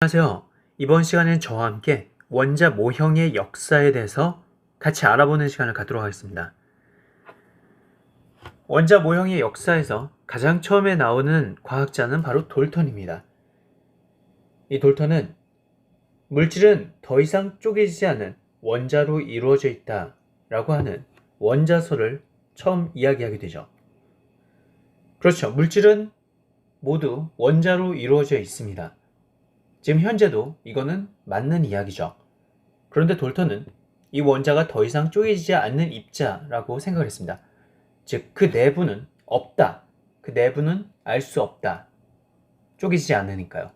안녕하세요. 이번 시간엔 저와 함께 원자 모형의 역사에 대해서 같이 알아보는 시간을 갖도록 하겠습니다. 원자 모형의 역사에서 가장 처음에 나오는 과학자는 바로 돌턴입니다. 이 돌턴은 물질은 더 이상 쪼개지지 않는 원자로 이루어져 있다 라고 하는 원자설을 처음 이야기하게 되죠. 그렇죠. 물질은 모두 원자로 이루어져 있습니다. 지금 현재도 이거는 맞는 이야기죠. 그런데 돌턴은 이 원자가 더 이상 쪼개지지 않는 입자라고 생각을 했습니다. 즉, 그 내부는 없다. 그 내부는 알 수 없다. 쪼개지지 않으니까요.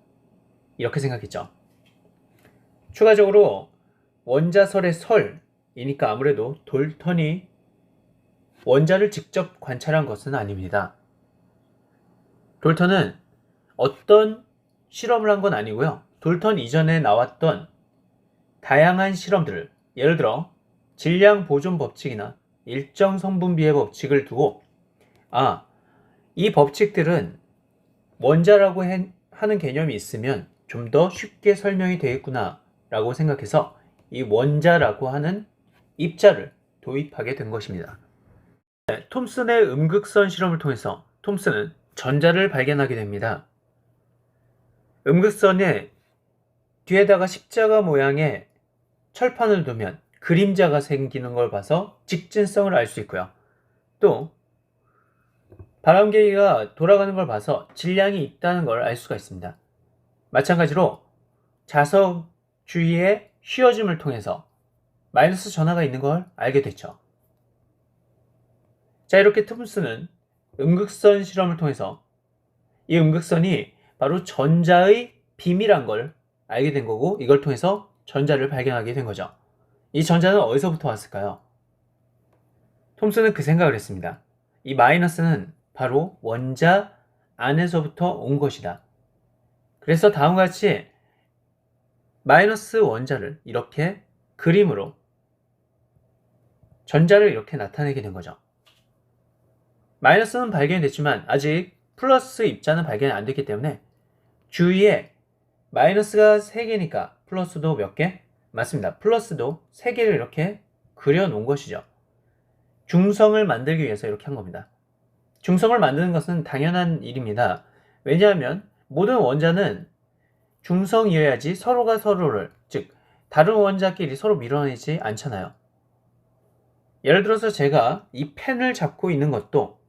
이렇게 생각했죠. 추가적으로 원자설의 설이니까 아무래도 돌턴이 원자를 직접 관찰한 것은 아닙니다. 돌턴은 어떤 실험을 한 건 아니고요. 돌턴 이전에 나왔던 다양한 실험들을, 예를 들어 질량 보존 법칙이나 일정 성분비의 법칙을 두고 이 법칙들은 원자라고 하는 개념이 있으면 좀 더 쉽게 설명이 되겠구나 라고 생각해서 이 원자라고 하는 입자를 도입하게 된 것입니다. 톰슨의 음극선 실험을 통해서 톰슨은 전자를 발견하게 됩니다. 음극선의 뒤에다가 십자가 모양의 철판을 두면 그림자가 생기는 걸 봐서 직진성을 알 수 있고요. 또 바람개기가 돌아가는 걸 봐서 질량이 있다는 걸 알 수가 있습니다. 마찬가지로 자석 주위의 휘어짐을 통해서 마이너스 전하가 있는 걸 알게 됐죠. 자, 이렇게 톰슨은 음극선 실험을 통해서 이 음극선이 바로 전자의 비밀한 걸 알게 된 거고, 이걸 통해서 전자를 발견하게 된 거죠. 이 전자는 어디서부터 왔을까요? 톰슨은 그 생각을 했습니다. 이 마이너스는 바로 원자 안에서부터 온 것이다. 그래서 다음과 같이 마이너스 원자를 이렇게 그림으로 전자를 이렇게 나타내게 된 거죠. 마이너스는 발견이 됐지만 아직 플러스 입자는 발견이 안 됐기 때문에 주위에 마이너스가 3개니까 플러스도 몇 개? 맞습니다. 플러스도 3개를 이렇게 그려놓은 것이죠. 중성을 만들기 위해서 이렇게 한 겁니다. 중성을 만드는 것은 당연한 일입니다. 왜냐하면 모든 원자는 중성이어야지 서로가 서로를, 즉 다른 원자끼리 서로 밀어내지 않잖아요. 예를 들어서 제가 이 펜을 잡고 있는 것도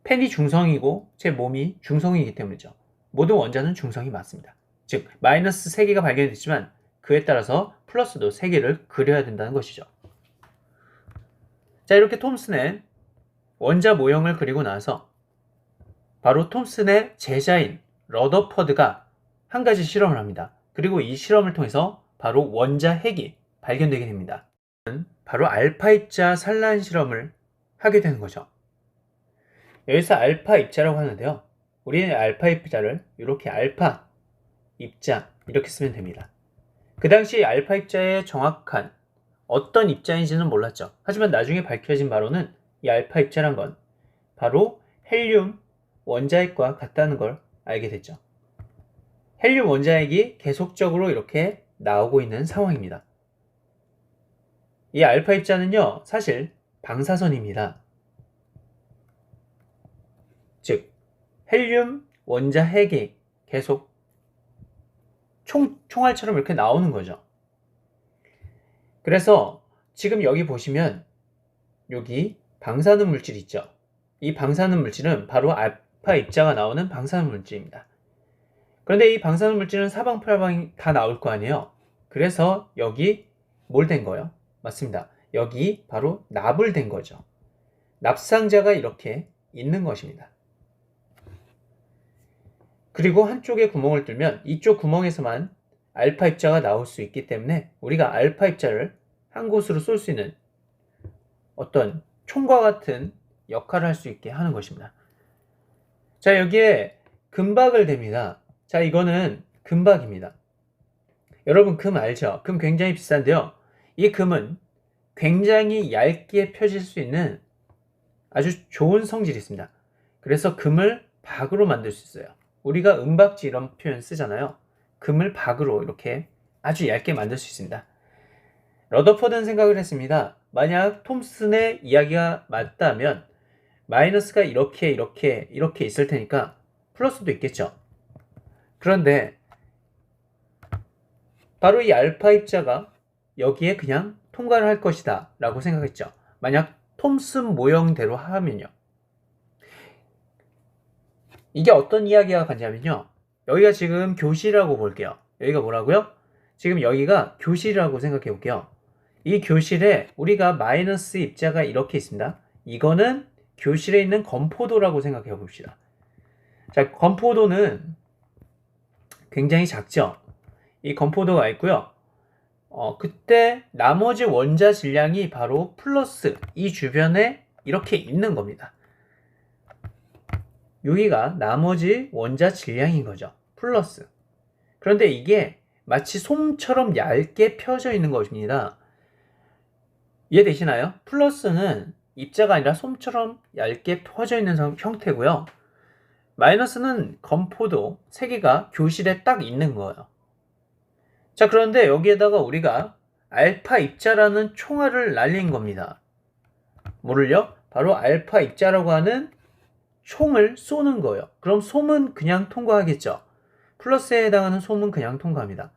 펜이 중성이고 제 몸이 중성이기 때문이죠. 모든 원자는 중성이 맞습니다. 즉 마이너스 3개가 발견됐지만 그에 따라서 플러스도 3개를 그려야 된다는 것이죠. 자, 이렇게 톰슨의 원자 모형을 그리고 나서 바로 톰슨의 제자인 러더퍼드가 한 가지 실험을 합니다. 그리고 이 실험을 통해서 바로 원자 핵이 발견되게 됩니다. 바로 알파 입자 산란 실험을 하게 되는 거죠. 여기서 알파 입자라고 하는데요. 우리는 알파 입자를 이렇게 알파 입자 이렇게 쓰면 됩니다. 그 당시 알파 입자의 정확한 어떤 입자인지는 몰랐죠. 하지만 나중에 밝혀진 바로는 이 알파 입자란 건 바로 헬륨 원자핵과 같다는 걸 알게 됐죠. 헬륨 원자핵이 계속적으로 이렇게 나오고 있는 상황입니다. 이 알파 입자는요, 사실 방사선입니다. 즉 헬륨 원자핵이 계속 총알처럼 이렇게 나오는 거죠. 그래서 지금 여기 보시면 여기 방사능 물질 있죠. 이 방사능 물질은 바로 알파 입자가 나오는 방사능 물질입니다. 그런데 이 방사능 물질은 사방팔방이 다 나올 거 아니에요. 그래서 여기 뭘 된 거예요? 맞습니다. 여기 바로 납을 된 거죠. 납상자가 이렇게 있는 것입니다. 그리고 한쪽에 구멍을 뚫면 이쪽 구멍에서만 알파 입자가 나올 수 있기 때문에 우리가 알파 입자를 한 곳으로 쏠 수 있는 어떤 총과 같은 역할을 할 수 있게 하는 것입니다. 자, 여기에 금박을 댑니다. 자, 이거는 금박입니다. 여러분 금 알죠? 금 굉장히 비싼데요. 이 금은 굉장히 얇게 펴질 수 있는 아주 좋은 성질이 있습니다. 그래서 금을 박으로 만들 수 있어요. 우리가 은박지 이런 표현 쓰잖아요. 금을 박으로 이렇게 아주 얇게 만들 수 있습니다. 러더퍼드는 생각을 했습니다. 만약 톰슨의 이야기가 맞다면 마이너스가 이렇게 있을 테니까 플러스도 있겠죠. 그런데 바로 이 알파 입자가 여기에 그냥 통과를 할 것이다 라고 생각했죠. 만약 톰슨 모형대로 하면요. 이게 어떤 이야기가 가냐면요. 여기가 지금 교실이라고 볼게요. 여기가 뭐라고요? 지금 여기가 교실이라고 생각해 볼게요. 이 교실에 우리가 마이너스 입자가 이렇게 있습니다. 이거는 교실에 있는 건포도라고 생각해 봅시다. 자, 건포도는 굉장히 작죠. 이 건포도가 있고요. 그때 나머지 원자 질량이 바로 플러스 이 주변에 이렇게 있는 겁니다. 여기가 나머지 원자 질량인 거죠. 플러스. 그런데 이게 마치 솜처럼 얇게 펴져 있는 것입니다. 이해되시나요? 플러스는 입자가 아니라 솜처럼 얇게 펴져 있는 형태고요. 마이너스는 건포도 3개가 교실에 딱 있는 거예요. 자, 그런데 여기에다가 우리가 알파 입자라는 총알을 날린 겁니다. 뭐를요? 바로 알파 입자라고 하는 총을 쏘는 거예요. 그럼 솜은 그냥 통과하겠죠. 플러스에 해당하는 솜은 그냥 통과합니다.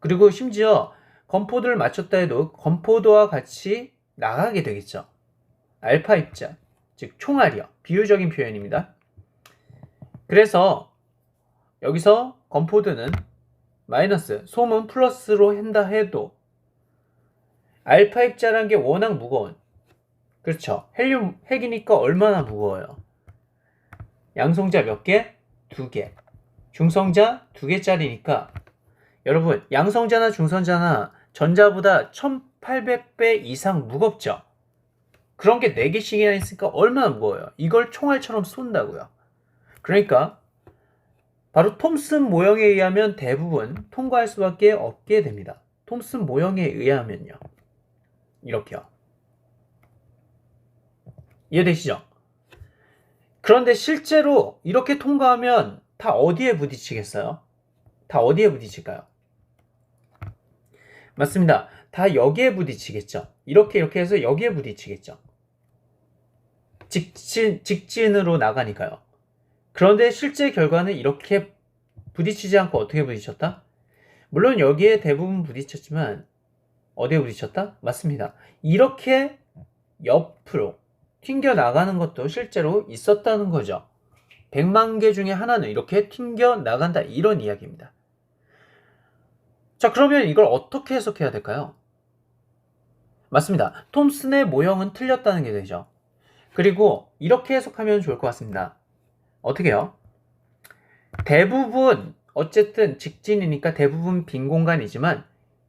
그리고 심지어 건포도를 맞췄다 해도 건포도와 같이 나가게 되겠죠. 알파 입자, 즉 총알이요. 비유적인 표현입니다. 그래서 여기서 건포도는 마이너스, 솜은 플러스로 한다 해도 알파 입자라는 게 워낙 무거운, 그렇죠. 헬륨 핵이니까 얼마나 무거워요. 양성자 몇 개? 2개. 중성자 2개짜리니까 여러분, 양성자나 중성자나 전자보다 1800배 이상 무겁죠. 그런 게 4개씩이나 있으니까 얼마나 무거워요. 이걸 총알처럼 쏜다고요. 그러니까 바로 톰슨 모형에 의하면 대부분 통과할 수밖에 없게 됩니다. 톰슨 모형에 의하면요. 이렇게요. 이해되시죠? 그런데 실제로 이렇게 통과하면 다 어디에 부딪히겠어요? 다 어디에 부딪힐까요? 맞습니다. 다 여기에 부딪히겠죠. 이렇게 해서 여기에 부딪히겠죠. 직진으로 나가니까요. 그런데 실제 결과는 이렇게 부딪히지 않고 어떻게 부딪혔다? 물론 여기에 대부분 부딪혔지만 어디에 부딪혔다? 맞습니다. 이렇게 옆으로 튕겨 나가는 것도 실제로 있었다는 거죠. 100만 개 중에 하나는 이렇게 튕겨 나간다, 이런 이야기입니다. 자, 그러면 이걸 어떻게 해석해야 될까요? 맞습니다. 톰슨의 모형은 틀렸다는 게 되죠. 그리고 이렇게 해석하면 좋을 것 같습니다. 어떻게 해요? 대부분 어쨌든 직진이니까 대부분 빈 공간이지만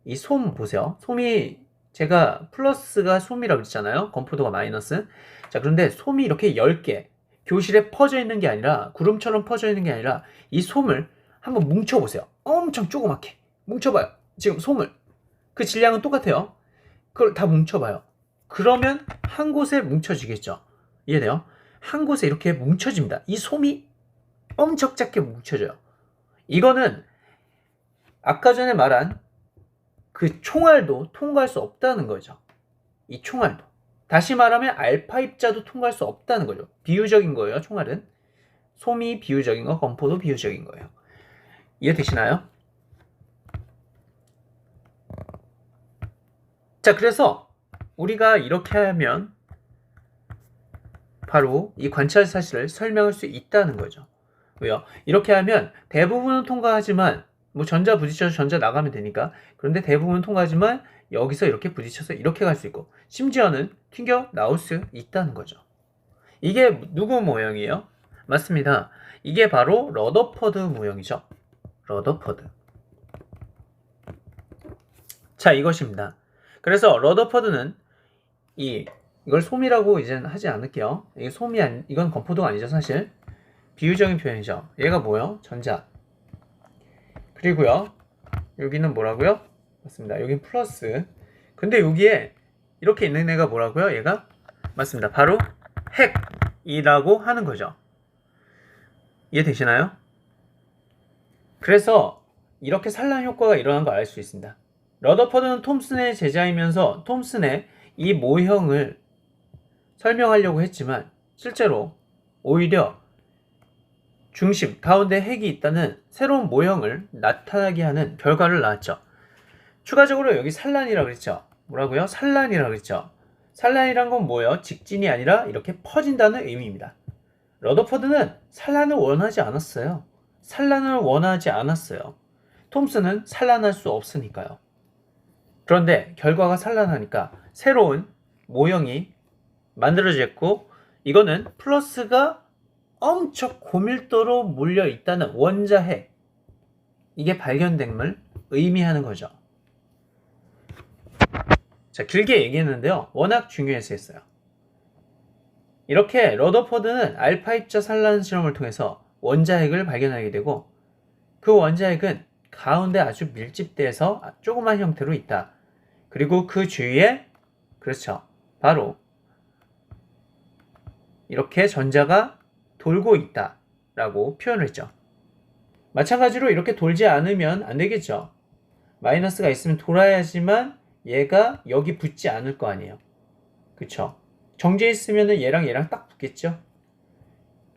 이 솜 보세요. 솜이, 제가 플러스가 솜이라고 그랬잖아요. 건포도가 마이너스. 자, 그런데 솜이 이렇게 10개 교실에 퍼져 있는 게 아니라, 구름처럼 퍼져 있는 게 아니라 이 솜을 한번 뭉쳐보세요. 엄청 조그맣게 뭉쳐봐요. 지금 솜을, 그 질량은 똑같아요. 그걸 다 뭉쳐봐요. 그러면 한 곳에 뭉쳐지겠죠. 이해돼요? 한 곳에 이렇게 뭉쳐집니다. 이 솜이 엄청 작게 뭉쳐져요. 이거는 아까 전에 말한 그 총알도 통과할 수 없다는 거죠. 이 총알도. 다시 말하면 알파 입자도 통과할 수 없다는 거죠. 비유적인 거예요, 총알은. 솜이 비유적인 거, 건포도 비유적인 거예요. 이해되시나요? 자, 그래서 우리가 이렇게 하면 바로 이 관찰 사실을 설명할 수 있다는 거죠. 왜요? 이렇게 하면 대부분은 통과하지만, 뭐 전자 부딪혀서 전자 나가면 되니까, 그런데 대부분은 통과하지만 여기서 이렇게 부딪혀서 이렇게 갈 수 있고, 심지어는 튕겨 나올 수 있다는 거죠. 이게 누구 모형이에요? 맞습니다. 이게 바로 러더퍼드 모형이죠. 러더퍼드. 자, 이것입니다. 그래서 러더퍼드는 이걸 솜이라고 이제는 하지 않을게요. 이게 이건 건포도가 아니죠, 사실. 비유적인 표현이죠. 얘가 뭐예요? 전자. 그리고요, 여기는 뭐라고요? 맞습니다. 여긴 플러스. 근데 여기에 이렇게 있는 애가 뭐라고요? 얘가? 맞습니다. 바로 핵이라고 하는 거죠. 이해되시나요? 그래서 이렇게 산란 효과가 일어난 걸 알 수 있습니다. 러더퍼드는 톰슨의 제자이면서 톰슨의 이 모형을 설명하려고 했지만 실제로 오히려 중심, 가운데 핵이 있다는 새로운 모형을 나타나게 하는 결과를 낳았죠. 추가적으로 여기 산란이라고 그랬죠. 뭐라고요? 산란이라고 그랬죠. 산란이란 건 뭐예요? 직진이 아니라 이렇게 퍼진다는 의미입니다. 러더퍼드는 산란을 원하지 않았어요. 산란을 원하지 않았어요. 톰슨은 산란할 수 없으니까요. 그런데 결과가 산란하니까 새로운 모형이 만들어졌고, 이거는 플러스가 엄청 고밀도로 몰려 있다는 원자핵, 이게 발견됨을 의미하는 거죠. 자, 길게 얘기했는데요. 워낙 중요해서 했어요. 이렇게 러더퍼드는 알파 입자 산란 실험을 통해서 원자핵을 발견하게 되고, 그 원자핵은 가운데 아주 밀집돼서 조그만 형태로 있다. 그리고 그 주위에, 그렇죠, 바로 이렇게 전자가 돌고 있다 라고 표현을 했죠. 마찬가지로 이렇게 돌지 않으면 안 되겠죠. 마이너스가 있으면 돌아야지만 얘가 여기 붙지 않을 거 아니에요. 그쵸? 정지해 있으면 얘랑 딱 붙겠죠.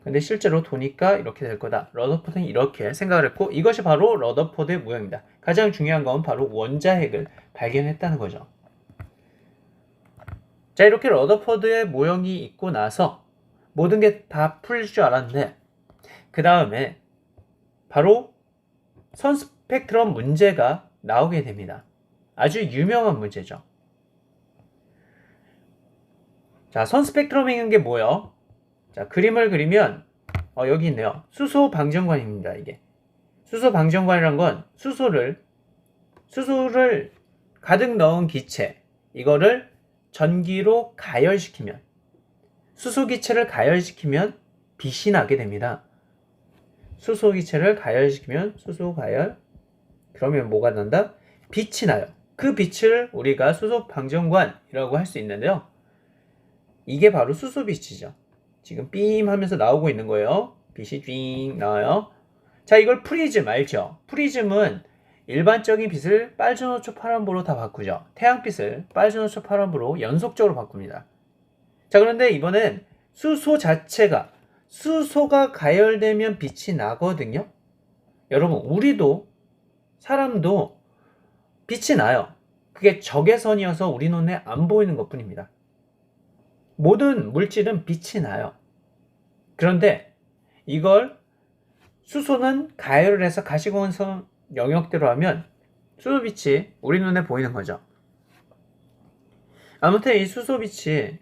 근데 실제로 도니까 이렇게 될 거다. 러더포드는 이렇게 생각을 했고, 이것이 바로 러더포드의 모형입니다. 가장 중요한 건 바로 원자핵을 발견했다는 거죠. 자, 이렇게 러더포드의 모형이 있고 나서 모든 게 다 풀릴 줄 알았는데, 그 다음에 바로 선 스펙트럼 문제가 나오게 됩니다. 아주 유명한 문제죠. 자, 선 스펙트럼이라는 게 뭐예요? 자, 그림을 그리면 여기 있네요. 수소 방정관입니다. 이게 수소 방정관이란 건 수소를 가득 넣은 기체, 이거를 전기로 가열시키면, 수소 기체를 가열시키면 빛이 나게 됩니다. 수소 기체를 가열시키면 수소 가열, 그러면 뭐가 난다? 빛이 나요. 그 빛을 우리가 수소 방정관이라고 할 수 있는데요. 이게 바로 수소빛이죠. 지금 빔 하면서 나오고 있는 거예요. 빛이 띵 나와요. 자, 이걸 프리즘 알죠? 프리즘은 일반적인 빛을 빨주노초 파란보로 다 바꾸죠. 태양빛을 빨주노초 파란보로 연속적으로 바꿉니다. 자, 그런데 이번엔 수소 자체가, 수소가 가열되면 빛이 나거든요. 여러분, 우리도, 사람도 빛이 나요. 그게 적외선이어서 우리 눈에 안 보이는 것 뿐입니다. 모든 물질은 빛이 나요. 그런데 이걸 수소는 가열을 해서 가시광선 영역대로 하면 수소빛이 우리 눈에 보이는 거죠. 아무튼 이 수소빛을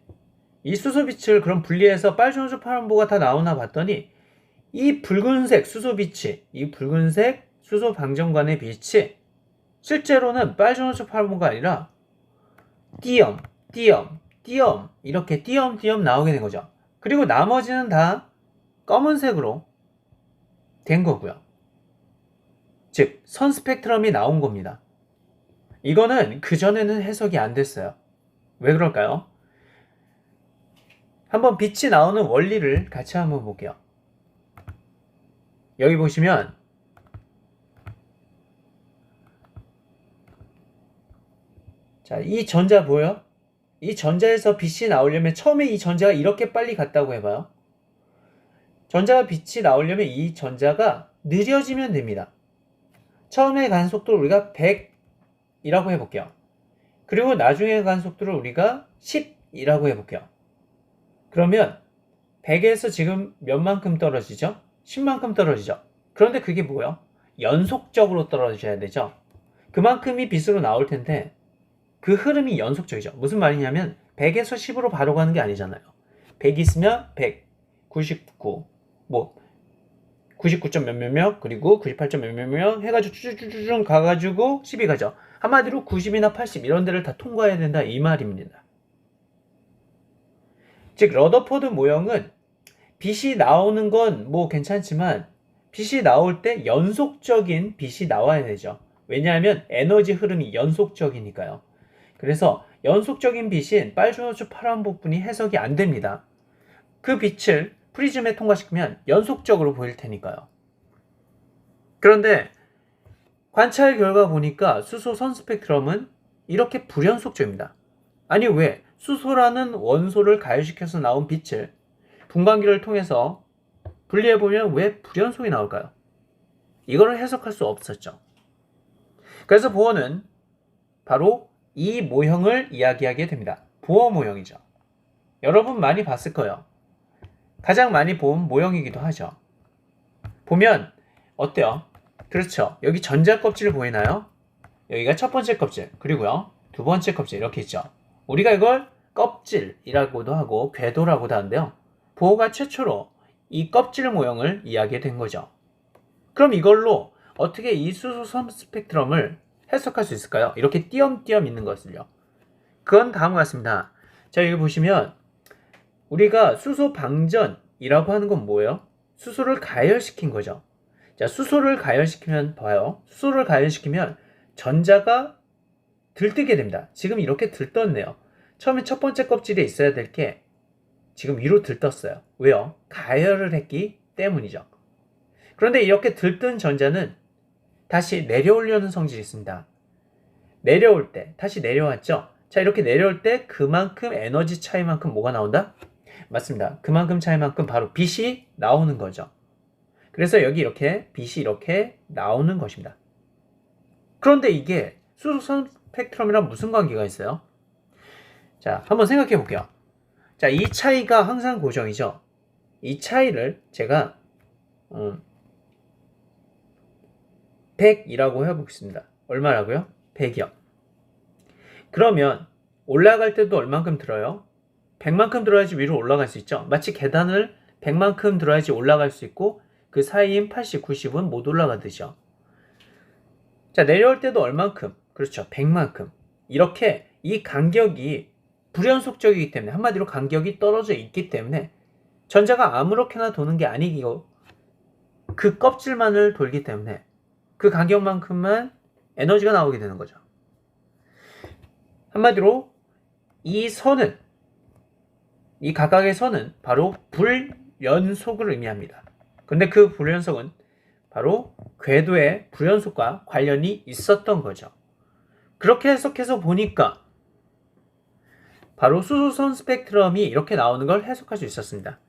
그럼 분리해서 빨주노초 파란보가 다 나오나 봤더니, 이 붉은색 수소빛이, 이 붉은색 수소 방정관의 빛이 실제로는 빨주노초 파란보가 아니라 띠엄 이렇게 띠엄 나오게 된 거죠. 그리고 나머지는 다 검은색으로 된 거고요. 즉, 선 스펙트럼이 나온 겁니다. 이거는 그전에는 해석이 안 됐어요. 왜 그럴까요? 한번 빛이 나오는 원리를 같이 한번 볼게요. 여기 보시면 자, 이 전자 보여요? 이 전자에서 빛이 나오려면 처음에 이 전자가 이렇게 빨리 갔다고 해봐요. 전자가 빛이 나오려면 이 전자가 느려지면 됩니다. 처음에 간 속도를 우리가 100이라고 해볼게요. 그리고 나중에 간 속도를 우리가 10이라고 해볼게요. 그러면 100에서 지금 몇만큼 떨어지죠? 10만큼 떨어지죠? 그런데 그게 뭐예요? 연속적으로 떨어져야 되죠? 그만큼이 빛으로 나올 텐데 그 흐름이 연속적이죠. 무슨 말이냐면 100에서 10으로 바로 가는 게 아니잖아요. 100 있으면 100, 99, 99점 몇몇몇, 그리고 98점 몇몇몇 해가지고 쭈쭈쭈쭈 가가지고 10이 가죠. 한마디로 90이나 80 이런 데를 다 통과해야 된다, 이 말입니다. 즉, 러더포드 모형은 빛이 나오는 건 뭐 괜찮지만 빛이 나올 때 연속적인 빛이 나와야 되죠. 왜냐하면 에너지 흐름이 연속적이니까요. 그래서 연속적인 빛인 빨주노초 파란부분이 해석이 안 됩니다. 그 빛을 프리즘에 통과시키면 연속적으로 보일 테니까요. 그런데 관찰 결과 보니까 수소 선 스펙트럼은 이렇게 불연속적입니다. 아니 왜 수소라는 원소를 가열시켜서 나온 빛을 분광기를 통해서 분리해보면 왜 불연속이 나올까요? 이거를 해석할 수 없었죠. 그래서 보어는 바로 이 모형을 이야기하게 됩니다. 보어 모형이죠. 여러분 많이 봤을 거예요. 가장 많이 본 모형이기도 하죠. 보면 어때요? 그렇죠. 여기 전자 껍질 보이나요? 여기가 첫 번째 껍질, 그리고요 두 번째 껍질 이렇게 있죠. 우리가 이걸 껍질이라고도 하고 궤도라고도 하는데요. 보어가 최초로 이 껍질 모형을 이야기된 거죠. 그럼 이걸로 어떻게 이 수소선 스펙트럼을 해석할 수 있을까요? 이렇게 띄엄띄엄 있는 것을요. 그건 다음과 같습니다. 자, 여기 보시면 우리가 수소 방전이라고 하는 건 뭐예요? 수소를 가열시킨 거죠. 자, 수소를 가열시키면 봐요. 수소를 가열시키면 전자가 들뜨게 됩니다. 지금 이렇게 들떴네요. 처음에 첫 번째 껍질에 있어야 될 게 지금 위로 들떴어요. 왜요? 가열을 했기 때문이죠. 그런데 이렇게 들뜬 전자는 다시 내려오려는 성질이 있습니다. 내려올 때 다시 내려왔죠. 자, 이렇게 내려올 때 그만큼 에너지 차이만큼 뭐가 나온다? 맞습니다. 그만큼 차이만큼 바로 빛이 나오는 거죠. 그래서 여기 이렇게 빛이 이렇게 나오는 것입니다. 그런데 이게 수소선 스펙트럼이랑 무슨 관계가 있어요? 자, 한번 생각해 볼게요. 자, 이 차이가 항상 고정이죠. 이 차이를 제가 100이라고 해보겠습니다. 얼마라고요? 100이요. 그러면 올라갈 때도 얼만큼 들어요? 100만큼 들어야지 위로 올라갈 수 있죠. 마치 계단을 100만큼 들어야지 올라갈 수 있고 그 사이인 80, 90은 못 올라가듯이요. 자, 내려올 때도 얼만큼? 그렇죠. 100만큼. 이렇게 이 간격이 불연속적이기 때문에, 한마디로 간격이 떨어져 있기 때문에 전자가 아무렇게나 도는 게 아니고 그 껍질만을 돌기 때문에 그 간격만큼만 에너지가 나오게 되는 거죠. 한마디로 이 선은, 이 각각의 선은 바로 불연속을 의미합니다. 근데 그 불연속은 바로 궤도의 불연속과 관련이 있었던 거죠. 그렇게 해석해서 보니까 바로 수소선 스펙트럼이 이렇게 나오는 걸 해석할 수 있었습니다.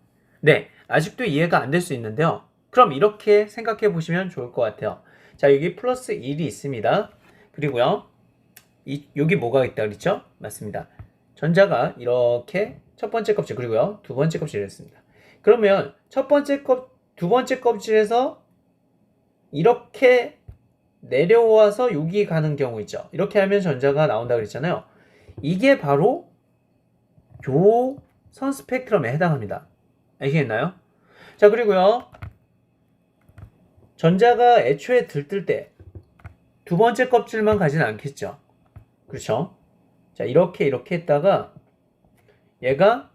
네, 아직도 이해가 안 될 수 있는데요. 그럼 이렇게 생각해 보시면 좋을 것 같아요. 자, 여기 플러스 1이 있습니다. 그리고요, 여기 뭐가 있다 그랬죠? 맞습니다. 전자가 이렇게 첫 번째 껍질, 그리고요 두 번째 껍질을 했습니다. 그러면 두 번째 껍질에서 이렇게 내려와서 여기 가는 경우 있죠. 이렇게 하면 전자가 나온다 그랬잖아요. 이게 바로 요 선 스펙트럼에 해당합니다. 아시겠나요? 자, 그리고요 전자가 애초에 들뜰 때 두 번째 껍질만 가지는 않겠죠. 그렇죠? 자, 이렇게 했다가 얘가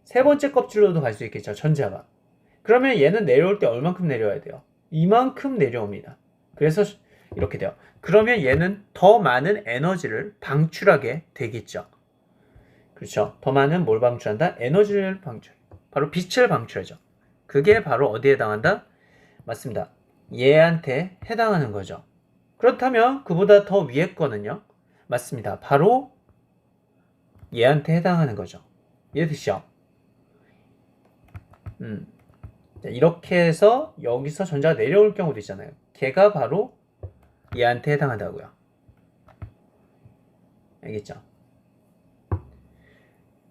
세 번째 껍질로도 갈 수 있겠죠. 전자가. 그러면 얘는 내려올 때 얼만큼 내려와야 돼요? 이만큼 내려옵니다. 그래서 이렇게 돼요. 그러면 얘는 더 많은 에너지를 방출하게 되겠죠. 그렇죠? 더 많은 뭘 방출한다? 에너지를 방출. 바로 빛을 방출하죠. 그게 바로 어디에 해당한다? 맞습니다. 얘한테 해당하는 거죠. 그렇다면 그보다 더 위에 거는요? 맞습니다. 바로 얘한테 해당하는 거죠. 이해되시죠? 이렇게 해서 여기서 전자가 내려올 경우도 있잖아요. 걔가 바로 얘한테 해당한다고요. 알겠죠?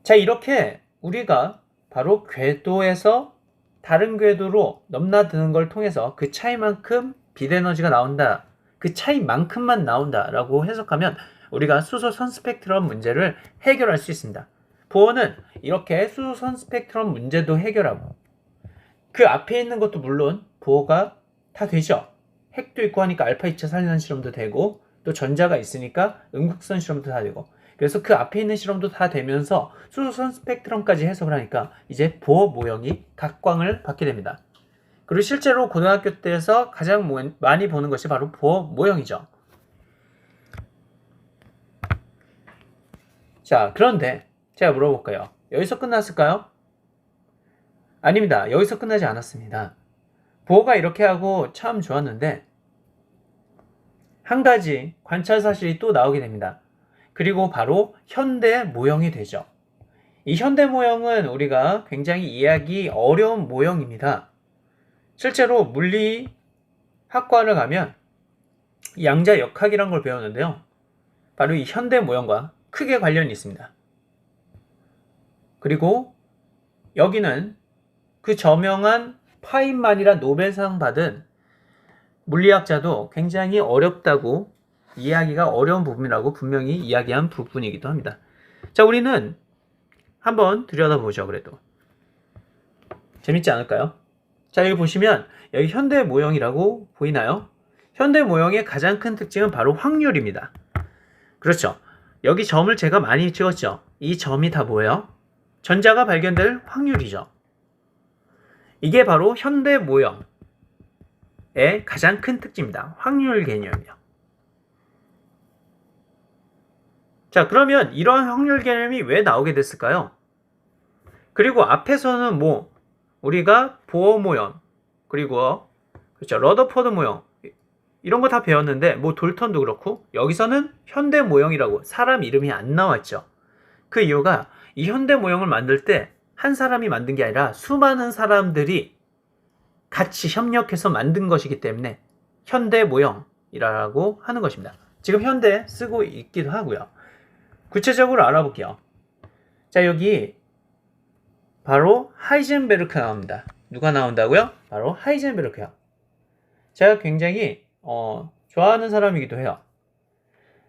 자, 이렇게 우리가 바로 궤도에서 다른 궤도로 넘나드는 걸 통해서 그 차이만큼 빛 에너지가 나온다. 그 차이만큼만 나온다라고 해석하면 우리가 수소선 스펙트럼 문제를 해결할 수 있습니다. 보어는 이렇게 수소선 스펙트럼 문제도 해결하고 그 앞에 있는 것도 물론 보어가 다 되죠. 핵도 있고 하니까 알파 2차 살리는 실험도 되고 또 전자가 있으니까 음극선 실험도 다 되고 그래서 그 앞에 있는 실험도 다 되면서 수소선 스펙트럼까지 해석을 하니까 이제 보어 모형이 각광을 받게 됩니다. 그리고 실제로 고등학교 때에서 가장 많이 보는 것이 바로 보어 모형이죠. 자, 그런데 제가 물어볼까요? 여기서 끝났을까요? 아닙니다. 여기서 끝나지 않았습니다. 보어가 이렇게 하고 참 좋았는데 한 가지 관찰 사실이 또 나오게 됩니다. 그리고 바로 현대 모형이 되죠. 이 현대 모형은 우리가 굉장히 이해하기 어려운 모형입니다. 실제로 물리학과를 가면 양자역학이란 걸 배우는데요. 바로 이 현대 모형과 크게 관련이 있습니다. 그리고 여기는 그 저명한 파인만이란 노벨상 받은 물리학자도 굉장히 어렵다고 이해하기가 어려운 부분이라고 분명히 이야기한 부분이기도 합니다. 자, 우리는 한번 들여다보죠. 그래도 재밌지 않을까요? 자, 여기 보시면 여기 현대 모형이라고 보이나요? 현대 모형의 가장 큰 특징은 바로 확률입니다. 그렇죠. 여기 점을 제가 많이 찍었죠. 이 점이 다 뭐예요? 전자가 발견될 확률이죠. 이게 바로 현대 모형의 가장 큰 특징입니다. 확률 개념이요. 자, 그러면 이런 확률 개념이 왜 나오게 됐을까요? 그리고 앞에서는 뭐 우리가 보어 모형, 그리고 그렇죠, 러더포드 모형 이런 거 다 배웠는데 뭐 돌턴도 그렇고 여기서는 현대 모형이라고 사람 이름이 안 나왔죠. 그 이유가 이 현대 모형을 만들 때 한 사람이 만든 게 아니라 수많은 사람들이 같이 협력해서 만든 것이기 때문에 현대 모형이라고 하는 것입니다. 지금 현대 쓰고 있기도 하고요. 구체적으로 알아볼게요. 자, 여기 바로 하이젠베르크 나옵니다. 누가 나온다고요? 바로 하이젠베르크요. 제가 굉장히 좋아하는 사람이기도 해요.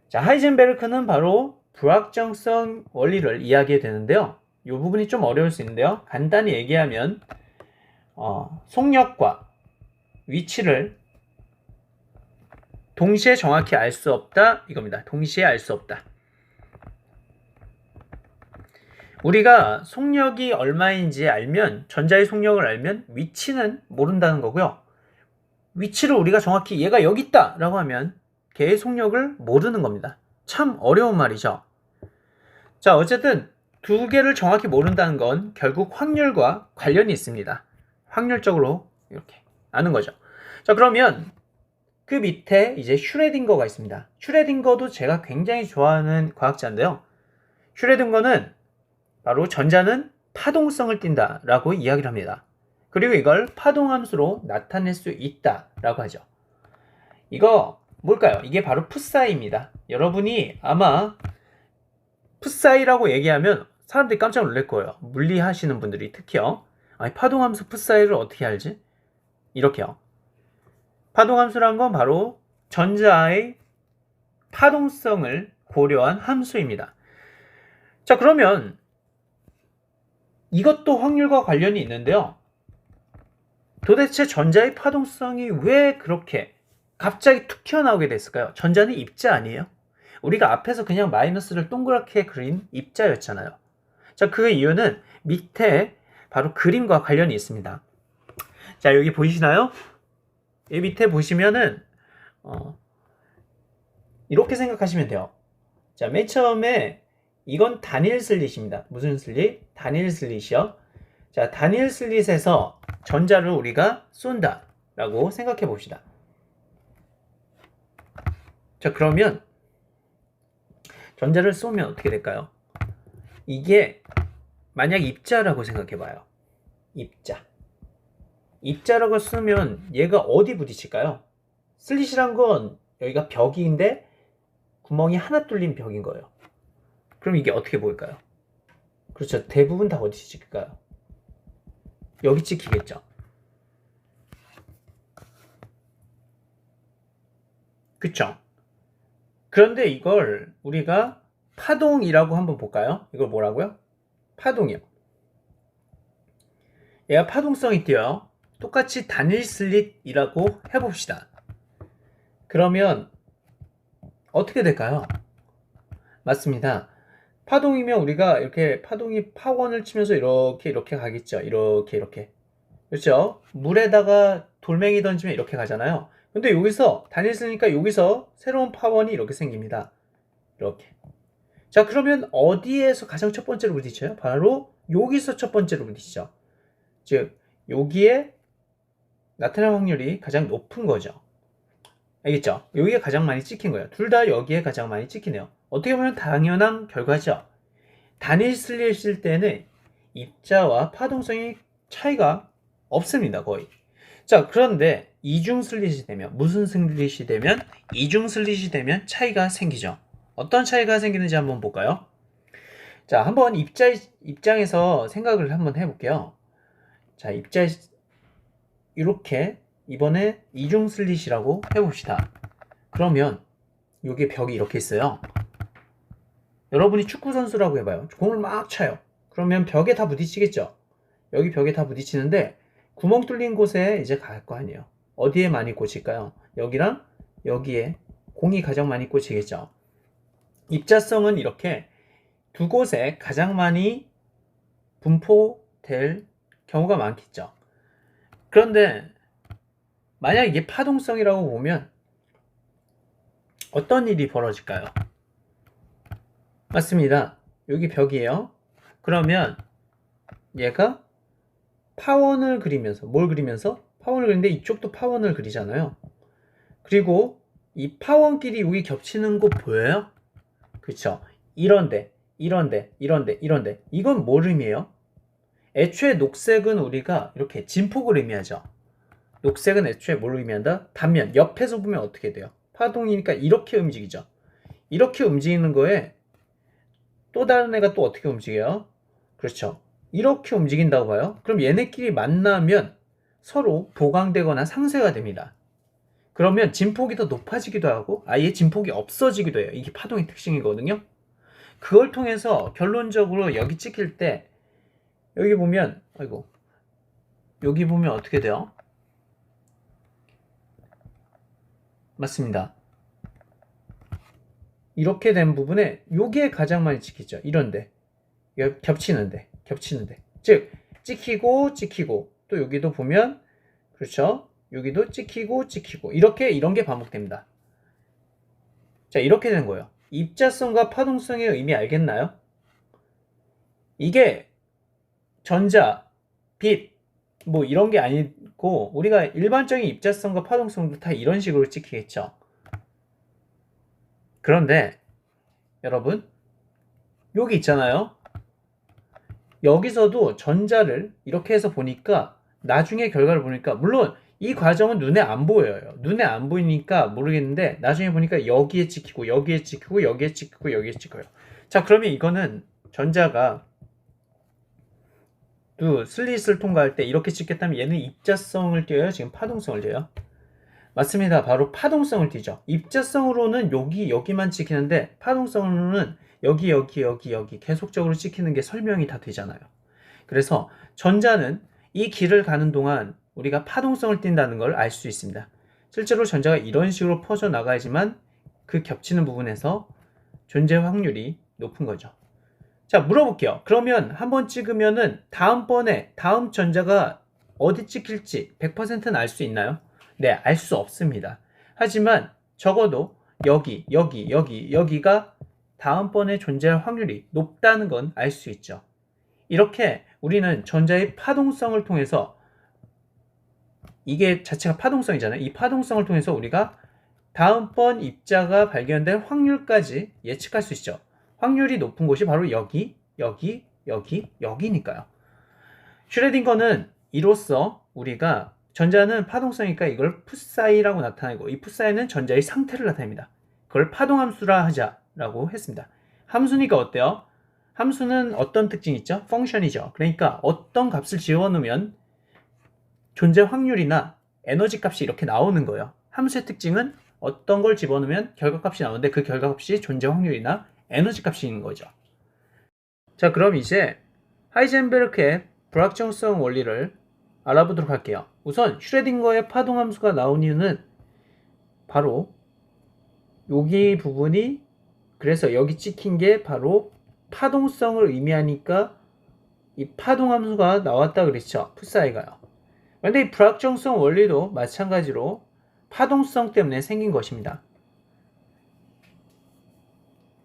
자, 하이젠베르크는 바로 불확정성 원리를 이야기해 되는데요. 이 부분이 좀 어려울 수 있는데요. 간단히 얘기하면 속력과 위치를 동시에 정확히 알 수 없다 이겁니다. 동시에 알 수 없다. 우리가 속력이 얼마인지 알면, 전자의 속력을 알면 위치는 모른다는 거고요. 위치를 우리가 정확히 얘가 여기 있다 라고 하면 걔의 속력을 모르는 겁니다. 참 어려운 말이죠. 자, 어쨌든 두 개를 정확히 모른다는 건 결국 확률과 관련이 있습니다. 확률적으로 이렇게 아는 거죠. 자, 그러면 그 밑에 이제 슈레딩거가 있습니다. 슈레딩거도 제가 굉장히 좋아하는 과학자인데요. 슈레딩거는 바로 전자는 파동성을 띈다 라고 이야기를 합니다. 그리고 이걸 파동함수로 나타낼 수 있다 라고 하죠. 이거 뭘까요? 이게 바로 푸사이입니다. 여러분이 아마 푸사이라고 얘기하면 사람들이 깜짝 놀랄 거예요. 물리 하시는 분들이 특히요. 아니, 파동함수 푸사이를 어떻게 알지? 이렇게요. 파동함수란 건 바로 전자의 파동성을 고려한 함수입니다. 자, 그러면 이것도 확률과 관련이 있는데요. 도대체 전자의 파동성이 왜 그렇게 갑자기 툭 튀어나오게 됐을까요? 전자는 입자 아니에요? 우리가 앞에서 그냥 마이너스를 동그랗게 그린 입자였잖아요. 자, 그 이유는 밑에 바로 그림과 관련이 있습니다. 자, 여기 보이시나요? 이 밑에 보시면은 이렇게 생각하시면 돼요. 자, 맨 처음에 이건 단일 슬릿입니다. 무슨 슬릿? 단일 슬릿이요. 자, 단일 슬릿에서 전자를 우리가 쏜다 라고 생각해 봅시다. 자, 그러면 전자를 쏘면 어떻게 될까요? 이게 만약 입자라고 생각해 봐요. 입자라고 쓰면 얘가 어디 부딪힐까요? 슬릿이란 건 여기가 벽인데 구멍이 하나 뚫린 벽인 거예요. 그럼 이게 어떻게 보일까요? 그렇죠. 대부분 다 어디 찍힐까요? 여기 찍히겠죠. 그쵸? 그런데 이걸 우리가 파동이라고 한번 볼까요? 이걸 뭐라고요? 파동이요. 얘가 파동성이 뛰어요. 똑같이 단일 슬릿이라고 해봅시다. 그러면 어떻게 될까요? 맞습니다. 파동이면 우리가 이렇게 파동이 파원을 치면서 이렇게 가겠죠. 이렇게. 그렇죠? 물에다가 돌멩이 던지면 이렇게 가잖아요. 근데 여기서 단일 슬릿이니까 여기서 새로운 파원이 이렇게 생깁니다. 이렇게. 자, 그러면 어디에서 가장 첫 번째로 부딪혀요? 바로 여기서 첫 번째로 부딪히죠. 즉 여기에 나타날 확률이 가장 높은 거죠. 알겠죠? 여기에 가장 많이 찍힌 거예요. 둘 다 여기에 가장 많이 찍히네요. 어떻게 보면 당연한 결과죠. 단일 슬릿일 때는 입자와 파동성이 차이가 없습니다, 거의. 자, 그런데 이중 슬릿이 되면, 무슨 슬릿이 되면? 이중 슬릿이 되면 차이가 생기죠. 어떤 차이가 생기는지 한번 볼까요? 자, 한번 입장에서 생각을 한번 해볼게요. 자, 이렇게 이번에 이중 슬릿이라고 해봅시다. 그러면 여기 벽이 이렇게 있어요. 여러분이 축구 선수라고 해봐요. 공을 막 차요. 그러면 벽에 다 부딪히겠죠. 여기 벽에 다 부딪히는데 구멍 뚫린 곳에 이제 갈 거 아니에요. 어디에 많이 꽂힐까요? 여기랑 여기에 공이 가장 많이 꽂히겠죠. 입자성은 이렇게 두 곳에 가장 많이 분포될 경우가 많겠죠. 그런데 만약 이게 파동성이라고 보면 어떤 일이 벌어질까요? 맞습니다. 여기 벽이에요. 그러면 얘가 파원을 그리면서, 뭘 그리면서? 파원을 그리는데 이쪽도 파원을 그리잖아요. 그리고 이 파원끼리 여기 겹치는 곳 보여요? 그쵸? 이런데, 이런데, 이런데, 이런데. 이건 뭘 의미해요? 애초에 녹색은 우리가 이렇게 진폭을 의미하죠. 녹색은 애초에 뭘 의미한다? 단면, 옆에서 보면 어떻게 돼요? 파동이니까 이렇게 움직이죠. 이렇게 움직이는 거에 또 다른 애가 또 어떻게 움직여요? 그렇죠. 이렇게 움직인다고 봐요. 그럼 얘네끼리 만나면 서로 보강되거나 상쇄가 됩니다. 그러면 진폭이 더 높아지기도 하고 아예 진폭이 없어지기도 해요. 이게 파동의 특징이거든요. 그걸 통해서 결론적으로 여기 찍힐 때 여기 보면 아이고 여기 보면 어떻게 돼요? 맞습니다. 이렇게 된 부분에 요게 가장 많이 찍히죠. 이런데 겹치는데 즉 찍히고 또 여기도 보면 그렇죠. 여기도 찍히고 이렇게 이런 게 반복됩니다. 자, 이렇게 되는 거예요. 입자성과 파동성의 의미 알겠나요? 이게 전자, 빛, 뭐 이런 게 아니고 우리가 일반적인 입자성과 파동성도 다 이런 식으로 찍히겠죠. 그런데 여러분 여기 있잖아요. 여기서도 전자를 이렇게 해서 보니까 나중에 결과를 보니까 물론 이 과정은 눈에 안 보여요. 눈에 안 보이니까 모르겠는데 나중에 보니까 여기에 찍히고 여기에 찍히고 여기에 찍히고 여기에 찍혀요. 자, 그러면 이거는 전자가 또 슬릿을 통과할 때 이렇게 찍겠다면 얘는 입자성을 띄어요? 지금 파동성을 띄어요? 맞습니다. 바로 파동성을 띄죠. 입자성으로는 여기만 찍히는데 파동성으로는 여기 계속적으로 찍히는 게 설명이 다 되잖아요. 그래서 전자는 이 길을 가는 동안 우리가 파동성을 띈다는 걸 알 수 있습니다. 실제로 전자가 이런 식으로 퍼져나가야지만 그 겹치는 부분에서 존재 확률이 높은 거죠. 자, 물어볼게요. 그러면 한번 찍으면은 다음번에 다음 전자가 어디 찍힐지 100%는 알 수 있나요? 네, 알 수 없습니다. 하지만 적어도 여기가 다음번에 존재할 확률이 높다는 건 알 수 있죠. 이렇게 우리는 전자의 파동성을 통해서 이게 자체가 파동성이잖아요. 이 파동성을 통해서 우리가 다음번 입자가 발견될 확률까지 예측할 수 있죠. 확률이 높은 곳이 바로 여기니까요. 슈레딩거는 이로써 우리가 전자는 파동성이니까 이걸 풋사이라고 나타내고 이 풋사이는 전자의 상태를 나타냅니다. 그걸 파동함수라 하자라고 했습니다. 함수니까 어때요? 함수는 어떤 특징이 있죠? 펑션이죠. 그러니까 어떤 값을 집어넣으면 존재 확률이나 에너지 값이 이렇게 나오는 거예요. 함수의 특징은 어떤 걸 집어넣으면 결과값이 나오는데 그 결과값이 존재 확률이나 에너지 값이 있는 거죠. 자, 그럼 이제 하이젠베르크의 불확정성 원리를 알아보도록 할게요. 우선 슈레딩거의 파동함수가 나온 이유는 바로 여기 부분이 그래서 여기 찍힌 게 바로 파동성을 의미하니까 이 파동함수가 나왔다 그랬죠. 풋사이가요. 그런데 이 불확정성 원리도 마찬가지로 파동성 때문에 생긴 것입니다.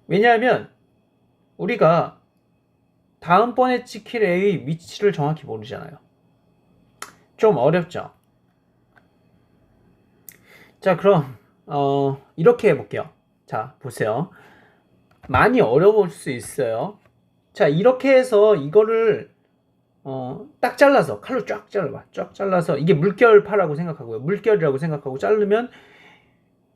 왜냐하면 우리가 다음번에 찍힐 애의 위치를 정확히 모르잖아요. 좀 어렵죠. 자, 그럼 이렇게 해볼게요. 자, 보세요. 많이 어려울 수 있어요. 자, 이렇게 해서 이거를 딱 잘라서 칼로 쫙 잘라봐. 쫙 잘라서 이게 물결파라고 생각하고요. 물결이라고 생각하고 자르면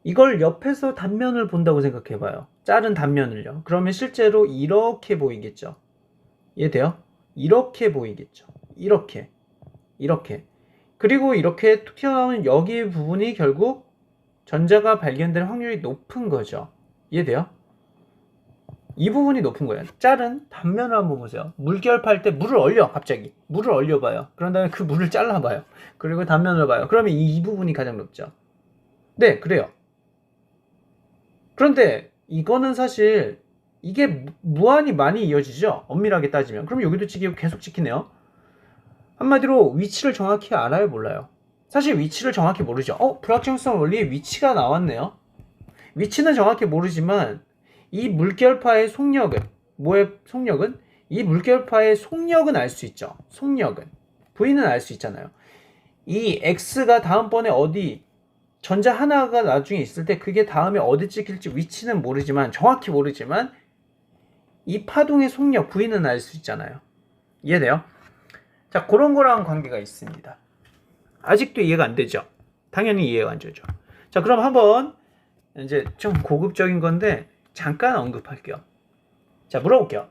이걸 옆에서 단면을 본다고 생각해봐요. 자른 단면을요. 그러면 실제로 이렇게 보이겠죠. 이해돼요? 이렇게 보이겠죠. 이렇게. 그리고 이렇게 툭 튀어나오는 여기 부분이 결국 전자가 발견될 확률이 높은 거죠. 이해돼요? 이 부분이 높은 거예요. 자른 단면을 한번 보세요. 물결 팔 때 물을 얼려, 갑자기. 물을 얼려봐요. 그런 다음에 그 물을 잘라봐요. 그리고 단면을 봐요. 그러면 이 부분이 가장 높죠. 네, 그래요. 그런데 이거는 사실 이게 무한히 많이 이어지죠. 엄밀하게 따지면. 그럼 여기도 계속 찍히네요. 한마디로 위치를 정확히 알아요, 몰라요? 사실 위치를 정확히 모르죠. 불확정성 원리에 위치가 나왔네요. 위치는 정확히 모르지만 이 물결파의 속력은 이 물결파의 속력은 알 수 있죠. 속력은 V는 알 수 있잖아요. 이 X가 다음번에 어디 전자 하나가 나중에 있을 때 그게 다음에 어디 찍힐지 위치는 모르지만 정확히 모르지만 이 파동의 속력 V는 알 수 있잖아요. 이해돼요? 자, 그런 거랑 관계가 있습니다. 아직도 이해가 안 되죠? 당연히 이해가 안 되죠. 자, 그럼 한번 이제 좀 고급적인 건데 잠깐 언급할게요. 자, 물어볼게요.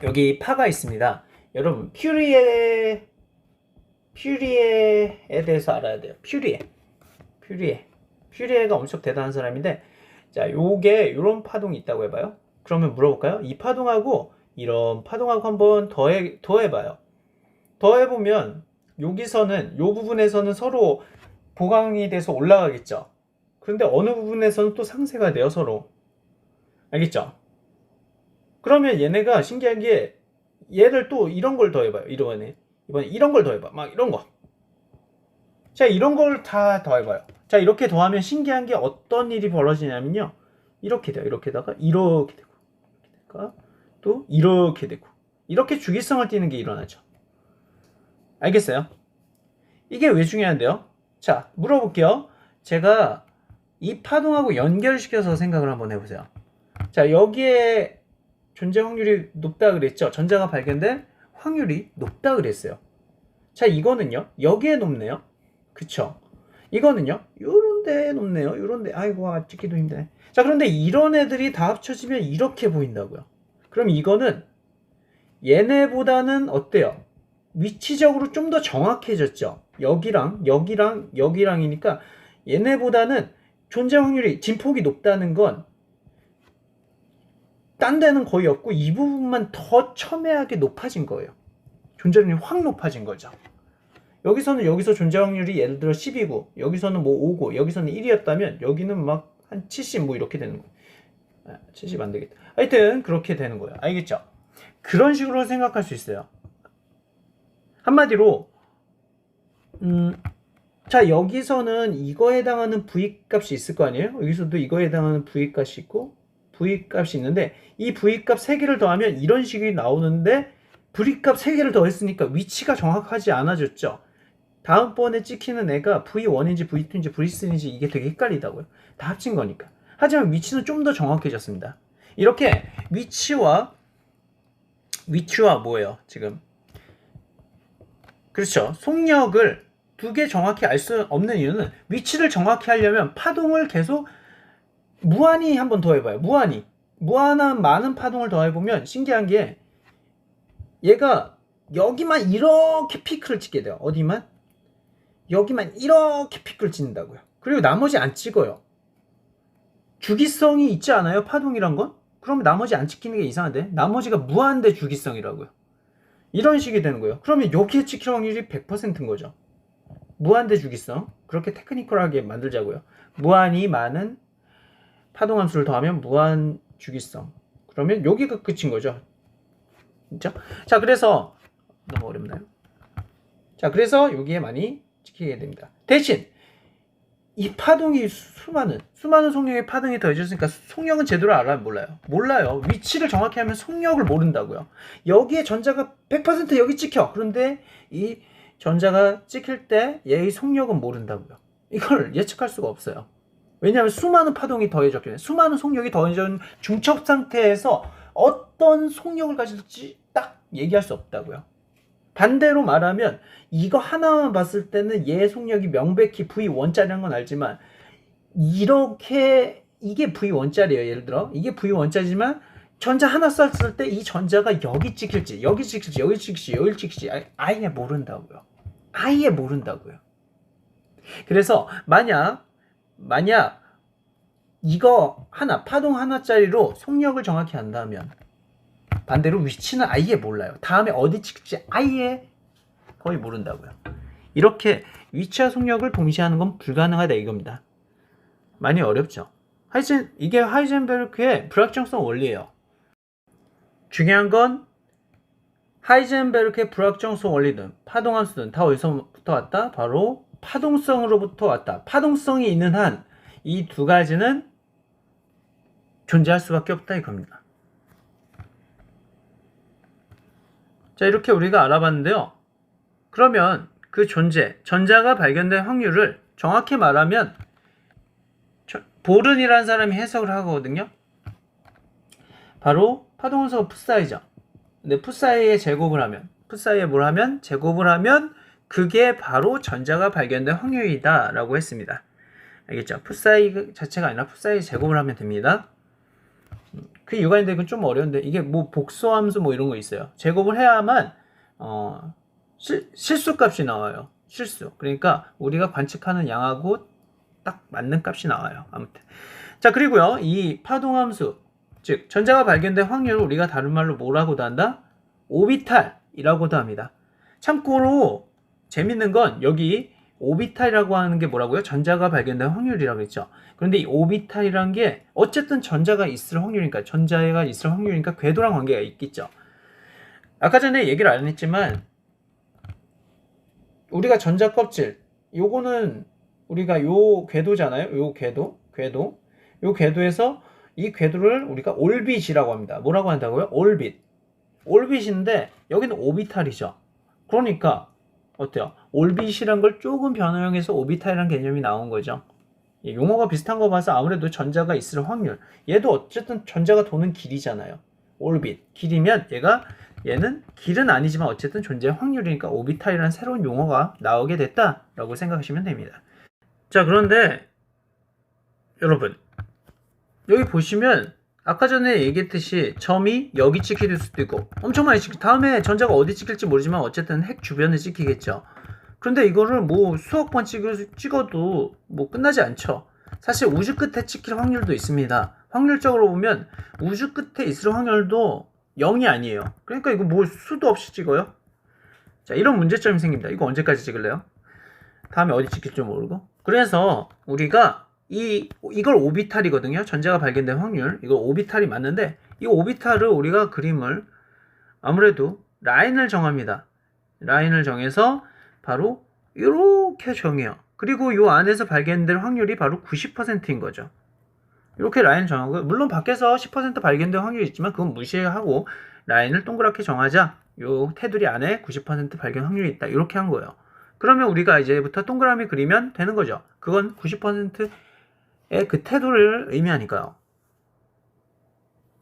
여기 파가 있습니다. 여러분, 퓨리에에 대해서 알아야 돼요. 퓨리에가 엄청 대단한 사람인데, 자, 요게 요런 파동이 있다고 해봐요. 그러면 물어볼까요? 이 파동하고 이런 파동하고 한번 더해봐요. 더해보면 여기서는 요 부분에서는 서로 보강이 돼서 올라가겠죠. 그런데 어느 부분에서는 또 상쇄가 돼요, 서로. 알겠죠? 그러면 얘네가 신기한 게 얘를 또 이런 걸 더해봐요. 이번에 이런 걸 더해봐. 막 이런 거. 자, 이런 걸 다 더해봐요. 자, 이렇게 더하면 신기한 게 어떤 일이 벌어지냐면요. 이렇게 돼요. 이렇게다가 이렇게 되고 또 이렇게 되고 이렇게 주기성을 띠는 게 일어나죠. 알겠어요? 이게 왜 중요한데요? 자, 물어볼게요. 제가 이 파동하고 연결시켜서 생각을 한번 해보세요. 자, 여기에 존재 확률이 높다 그랬죠? 전자가 발견될 확률이 높다 그랬어요. 자, 이거는요. 여기에 높네요. 그쵸? 이거는요. 요런데 높네요. 요런데 아이고 찍기도 힘드네. 자, 그런데 이런 애들이 다 합쳐지면 이렇게 보인다고요. 그럼 이거는 얘네보다는 어때요? 위치적으로 좀 더 정확해졌죠. 여기랑이니까 얘네보다는 존재 확률이 진폭이 높다는 건 딴 데는 거의 없고 이 부분만 더 첨예하게 높아진 거예요. 존재율이 확 높아진 거죠. 여기서 존재 확률이 예를 들어 10이고 여기서는 뭐 5고 여기서는 1이었다면 여기는 막 한 70 뭐 이렇게 되는 거예요. 70 안 되겠다. 하여튼 그렇게 되는 거예요. 알겠죠? 그런 식으로 생각할 수 있어요. 한마디로 자, 여기서는 이거에 해당하는 V값이 있을 거 아니에요? 여기서도 이거에 해당하는 V값이 있고 V값이 있는데 이 V값 3개를 더하면 이런 식이 나오는데 V값 3개를 더했으니까 위치가 정확하지 않아졌죠. 다음번에 찍히는 애가 V1인지 V2인지 V3인지 이게 되게 헷갈리다고요. 다 합친 거니까. 하지만 위치는 좀 더 정확해졌습니다. 이렇게 위치와 뭐예요? 지금 그렇죠. 속력을 두 개 정확히 알 수 없는 이유는 위치를 정확히 하려면 파동을 계속 무한히 한번 더 해봐요. 무한한 많은 파동을 더 해보면 신기한 게 얘가 여기만 이렇게 피크를 찍게 돼요. 어디만? 여기만 이렇게 피크를 찍는다고요. 그리고 나머지 안 찍어요. 주기성이 있지 않아요? 파동이란 건? 그러면 나머지 안 찍히는 게 이상한데? 나머지가 무한대 주기성이라고요. 이런 식이 되는 거예요. 그러면 여기에 찍힐 확률이 100%인 거죠. 무한대 주기성. 그렇게 테크니컬하게 만들자고요. 무한히 많은 파동함수를 더하면 무한 주기성. 그러면 여기가 끝인 거죠. 진짜? 자, 그래서 너무 어렵나요? 자, 그래서 여기에 많이 찍히게 됩니다. 대신 이 파동이 수많은 속력의 파동이 더해졌으니까 속력은 제대로 알아요? 몰라요. 위치를 정확히 하면 속력을 모른다고요. 여기에 전자가 100% 여기 찍혀. 그런데 이 전자가 찍힐 때 얘의 속력은 모른다고요. 이걸 예측할 수가 없어요. 왜냐하면 수많은 파동이 더해졌기 때문에, 수많은 속력이 더해진 중첩 상태에서 어떤 속력을 가질지 딱 얘기할 수 없다고요. 반대로 말하면 이거 하나만 봤을 때는 얘 속력이 명백히 V1짜리라는 건 알지만, 이렇게 이게 V1짜리예요. 예를 들어 이게 V1짜리지만 전자 하나 쐈을 때 이 전자가 여기 찍힐지 여기 찍힐지 여기 찍힐지 여기 찍힐지 아예 모른다고요. 아예 모른다고요. 그래서 만약 이거 하나, 파동 하나짜리로 속력을 정확히 안다면 반대로 위치는 아예 몰라요. 다음에 어디 찍힐지 아예 거의 모른다고요. 이렇게 위치와 속력을 동시에 하는 건 불가능하다 이겁니다. 많이 어렵죠. 이게 하이젠베르크의 불확정성 원리예요. 중요한 건 하이젠베르크의 불확정성 원리든 파동함수든 다 어디서부터 왔다? 바로 파동성으로부터 왔다. 파동성이 있는 한 이 두 가지는 존재할 수밖에 없다 이겁니다. 자, 이렇게 우리가 알아봤는데요. 그러면 그 전자가 발견된 확률을 정확히 말하면 보른이라는 사람이 해석을 하거든요. 바로 파동함수가 풋사이죠. 근데 풋사이에 제곱을 하면, 풋사이에 뭘 하면? 제곱을 하면 그게 바로 전자가 발견된 확률이다 라고 했습니다. 알겠죠? 풋사이 자체가 아니라 풋사이 제곱을 하면 됩니다. 그 이유가 있는데 이건 좀 어려운데, 이게 뭐 복소함수 뭐 이런 거 있어요. 제곱을 해야만 실수값이 나와요. 실수. 그러니까 우리가 관측하는 양하고 딱 맞는 값이 나와요. 아무튼. 자, 그리고요, 이 파동함수, 즉 전자가 발견된 확률을 우리가 다른 말로 뭐라고도 한다? 오비탈이라고도 합니다. 참고로 재밌는 건 여기 오비탈이라고 하는 게 뭐라고요? 전자가 발견된 확률이라고 했죠. 그런데 이 오비탈이라는 게 어쨌든 전자가 있을 확률이니까, 전자가 있을 확률이니까 궤도랑 관계가 있겠죠. 아까 전에 얘기를 안 했지만 우리가 전자 껍질, 요거는 우리가 요 궤도잖아요. 요 요 궤도에서 이 궤도를 우리가 올빗이라고 합니다. 뭐라고 한다고요? 올빗인데 여기는 오비탈이죠. 그러니까 어때요? 올빗이란 걸 조금 변형해서 오비탈이라는 개념이 나온 거죠. 용어가 비슷한 거 봐서 아무래도 전자가 있을 확률, 얘도 어쨌든 전자가 도는 길이잖아요. 올빗, 길이면 얘는 길은 아니지만 어쨌든 존재의 확률이니까 오비탈이라는 새로운 용어가 나오게 됐다라고 생각하시면 됩니다. 자, 그런데 여러분, 여기 보시면 아까 전에 얘기했듯이 점이 여기 찍힐 수도 있고 엄청 많이 다음에 전자가 어디 찍힐지 모르지만 어쨌든 핵 주변에 찍히겠죠. 그런데 이거를 뭐 수억 번 찍어도 뭐 끝나지 않죠. 사실 우주 끝에 찍힐 확률도 있습니다. 확률적으로 보면 우주 끝에 있을 확률도 0이 아니에요. 그러니까 이거 뭐 수도 없이 찍어요. 자, 이런 문제점이 생깁니다. 이거 언제까지 찍을래요? 다음에 어디 찍힐지 모르고. 그래서 우리가 이걸 오비탈이거든요. 전자가 발견된 확률. 이거 오비탈이 맞는데 이 오비탈을 우리가 그림을 아무래도 라인을 정합니다. 라인을 정해서 바로 이렇게 정해요. 그리고 이 안에서 발견될 확률이 바로 90%인 거죠. 이렇게 라인 정하고, 물론 밖에서 10% 발견될 확률이 있지만 그건 무시하고 라인을 동그랗게 정하자. 요 테두리 안에 90% 발견 확률이 있다. 이렇게 한 거예요. 그러면 우리가 이제부터 동그라미 그리면 되는 거죠. 그건 90%의 그 테두리를 의미하니까요.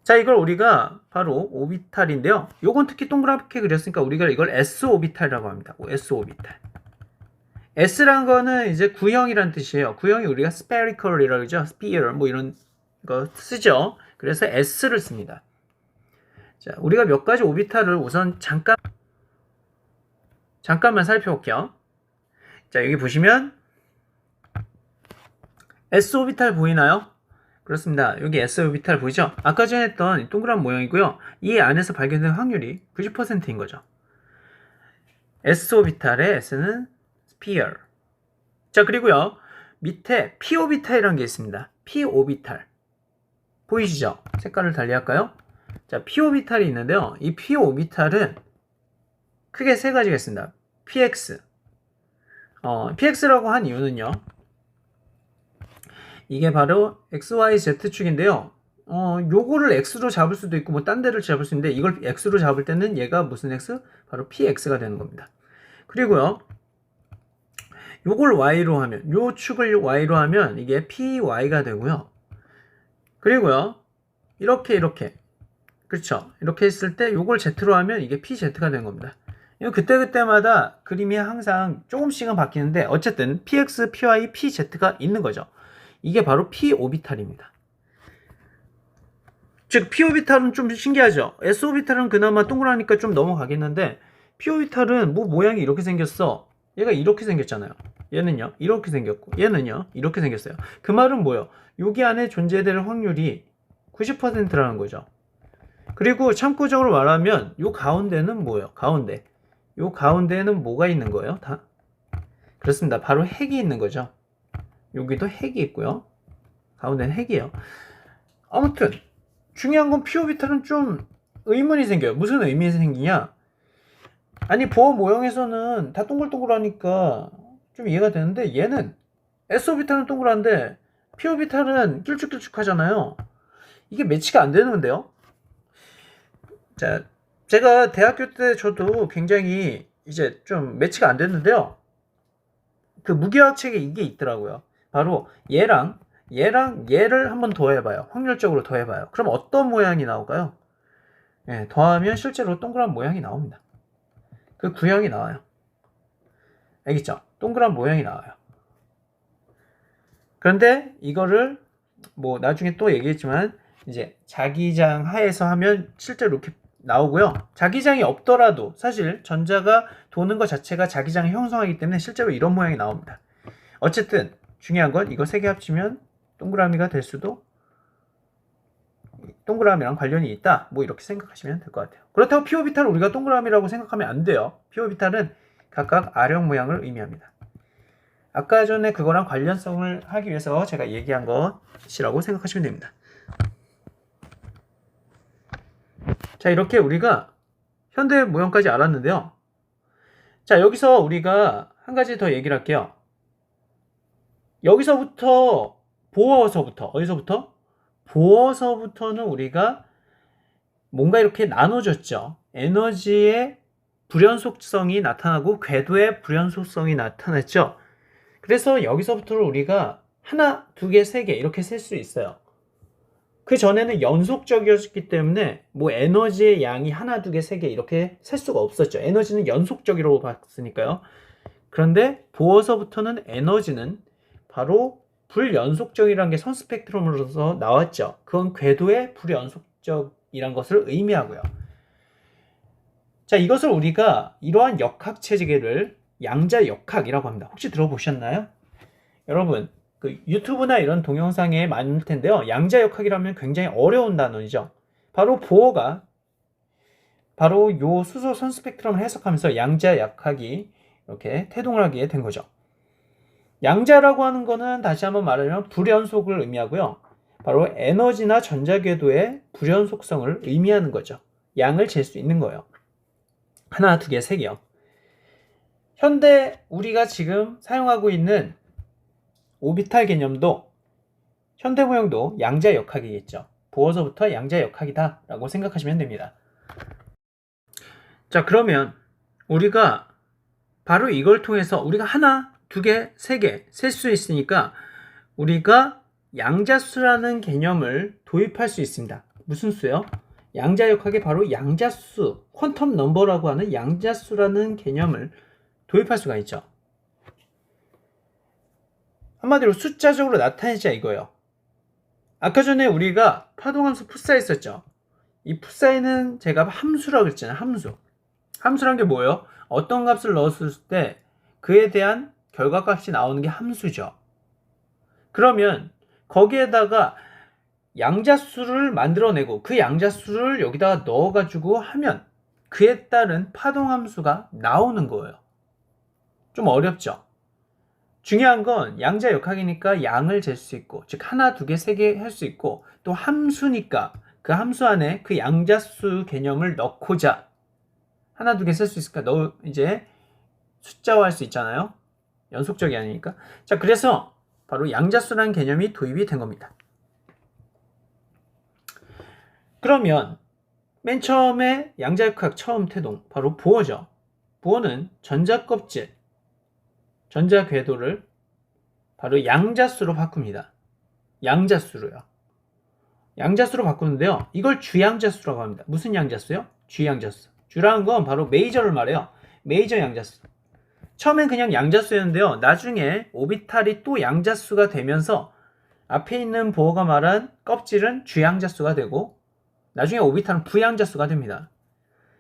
자, 이걸 우리가 바로 오비탈인데요. 요건 특히 동그랗게 그렸으니까 우리가 이걸 S 오비탈이라고 합니다. S 오비탈. S라는 거는 이제 구형이란 뜻이에요. 구형이 우리가 spherical이라고 그러죠. sphere 뭐 이런 거 쓰죠. 그래서 S를 씁니다. 자, 우리가 몇 가지 오비탈을 우선 잠깐만 살펴볼게요. 자, 여기 보시면 S오비탈 보이나요? 그렇습니다. 여기 S오비탈 보이죠? 아까 전에 했던 동그란 모양이고요. 이 안에서 발견된 확률이 90%인 거죠. S오비탈의 S는 sphere. 자, 그리고요, 밑에 P오비탈이라는 게 있습니다. P오비탈 보이시죠? 색깔을 달리 할까요? 자, P오비탈이 있는데요. 이 P오비탈은 크게 세 가지가 있습니다. PX. PX라고 한 이유는요, 이게 바로 XYZ축인데요. 요거를 X로 잡을 수도 있고 뭐 딴 데를 잡을 수 있는데 이걸 X로 잡을 때는 얘가 무슨 X? 바로 PX가 되는 겁니다. 그리고요, 요걸 y로 하면, 요 축을 y로 하면 이게 py가 되고요. 그리고요, 이렇게. 그렇죠. 이렇게 했을 때 요걸 z로 하면 이게 pz가 되는 겁니다. 이거 그때그때마다 그림이 항상 조금씩은 바뀌는데 어쨌든 px, py, pz가 있는 거죠. 이게 바로 p 오비탈입니다. 즉 p 오비탈은 좀 신기하죠. s 오비탈은 그나마 동그라니까 좀 넘어가겠는데 p 오비탈은 뭐 모양이 이렇게 생겼어. 얘가 이렇게 생겼잖아요. 얘는요 이렇게 생겼고 얘는요 이렇게 생겼어요. 그 말은 뭐예요? 여기 안에 존재될 확률이 90%라는 거죠. 그리고 참고적으로 말하면 요 가운데는 뭐예요? 요 가운데는 뭐가 있는 거예요? 다 그렇습니다. 바로 핵이 있는 거죠. 여기도 핵이 있고요. 가운데는 핵이에요. 아무튼 중요한 건 p 오비탈은 좀 의문이 생겨요. 무슨 의문이 생기냐? 아니 보어 모형에서는 다 동글동글하니까 좀 이해가 되는데 얘는 s오비탈은 동그란데 p오비탈은 길쭉길쭉하잖아요. 이게 매치가 안 되는데요. 자, 제가 대학교 때 저도 굉장히 이제 좀 매치가 안 됐는데요. 그 무기화학 책에 이게 있더라고요. 바로 얘랑 얘를 한번 더해봐요. 확률적으로 더해봐요. 그럼 어떤 모양이 나올까요? 예, 더하면 실제로 동그란 모양이 나옵니다. 그 구형이 나와요. 알겠죠? 동그란 모양이 나와요. 그런데 이거를 뭐 나중에 또 얘기했지만 이제 자기장 하에서 하면 실제로 이렇게 나오고요. 자기장이 없더라도 사실 전자가 도는 것 자체가 자기장을 형성하기 때문에 실제로 이런 모양이 나옵니다. 어쨌든 중요한 건 이거 세 개 합치면 동그라미가 될 수도 동그라미랑 관련이 있다. 뭐 이렇게 생각하시면 될 것 같아요. 그렇다고 p오비탈을 우리가 동그라미라고 생각하면 안 돼요. p오비탈은 각각 아령 모양을 의미합니다. 아까 전에 그거랑 관련성을 하기 위해서 제가 얘기한 것이라고 생각하시면 됩니다. 자, 이렇게 우리가 현대 모형까지 알았는데요. 자, 여기서 우리가 한 가지 더 얘기를 할게요. 여기서부터 어디서부터? 보어서부터는 우리가 뭔가 이렇게 나눠졌죠. 에너지의 불연속성이 나타나고 궤도의 불연속성이 나타났죠. 그래서 여기서부터는 우리가 하나, 두 개, 세 개 이렇게 셀 수 있어요. 그 전에는 연속적이었기 때문에 뭐 에너지의 양이 하나, 두 개, 세 개 이렇게 셀 수가 없었죠. 에너지는 연속적이라고 봤으니까요. 그런데 보어서부터는 에너지는 바로 불연속적이라는 게 선 스펙트럼으로서 나왔죠. 그건 궤도의 불연속적이란 것을 의미하고요. 자, 이것을 우리가 이러한 역학 체계를 양자 역학이라고 합니다. 혹시 들어보셨나요? 여러분, 그 유튜브나 이런 동영상에 많을 텐데요. 양자 역학이라면 굉장히 어려운 단어이죠. 바로 보어가 바로 요 수소 선 스펙트럼을 해석하면서 양자 역학이 이렇게 태동을 하게 된 거죠. 양자라고 하는 거는 다시 한번 말하면 불연속을 의미하고요. 바로 에너지나 전자궤도의 불연속성을 의미하는 거죠. 양을 잴 수 있는 거예요. 하나, 두 개, 세 개요. 현대 우리가 지금 사용하고 있는 오비탈 개념도 현대 모형도 양자 역학이겠죠. 보어서부터 양자 역학이다 라고 생각하시면 됩니다. 자, 그러면 우리가 바로 이걸 통해서 우리가 하나, 두 개, 세 개 셀 수 있으니까 우리가 양자수라는 개념을 도입할 수 있습니다. 무슨 수요? 양자 역학에 바로 양자수, 퀀텀 넘버라고 하는 양자수라는 개념을 도입할 수가 있죠. 한마디로 숫자적으로 나타내자 이거예요. 아까 전에 우리가 파동함수 풋사이 했었죠. 이 풋사이는 제가 함수라고 했잖아요. 함수란 게 뭐예요? 어떤 값을 넣었을 때 그에 대한 결과값이 나오는 게 함수죠. 그러면 거기에다가 양자수를 만들어내고 그 양자수를 여기다가 넣어가지고 하면 그에 따른 파동함수가 나오는 거예요. 좀 어렵죠? 중요한 건 양자 역학이니까 양을 잴 수 있고, 즉 하나, 두 개, 세 개 할 수 있고, 또 함수니까 그 함수 안에 그 양자수 개념을 넣고자 하나, 두 개 셀 수 있을까? 이제 숫자화할 수 있잖아요. 연속적이 아니니까. 자, 그래서 바로 양자수라는 개념이 도입이 된 겁니다. 그러면 맨 처음에 양자역학 처음 태동 바로 보어죠. 보어는 전자껍질 전자 궤도를 바로 양자수로 바꿉니다. 양자수로요. 양자수로 바꾸는데요. 이걸 주양자수라고 합니다. 무슨 양자수요? 주양자수. 주라는 건 바로 메이저를 말해요. 메이저 양자수. 처음엔 그냥 양자수였는데요. 나중에 오비탈이 또 양자수가 되면서 앞에 있는 보어가 말한 껍질은 주양자수가 되고 나중에 오비탈은 부양자수가 됩니다.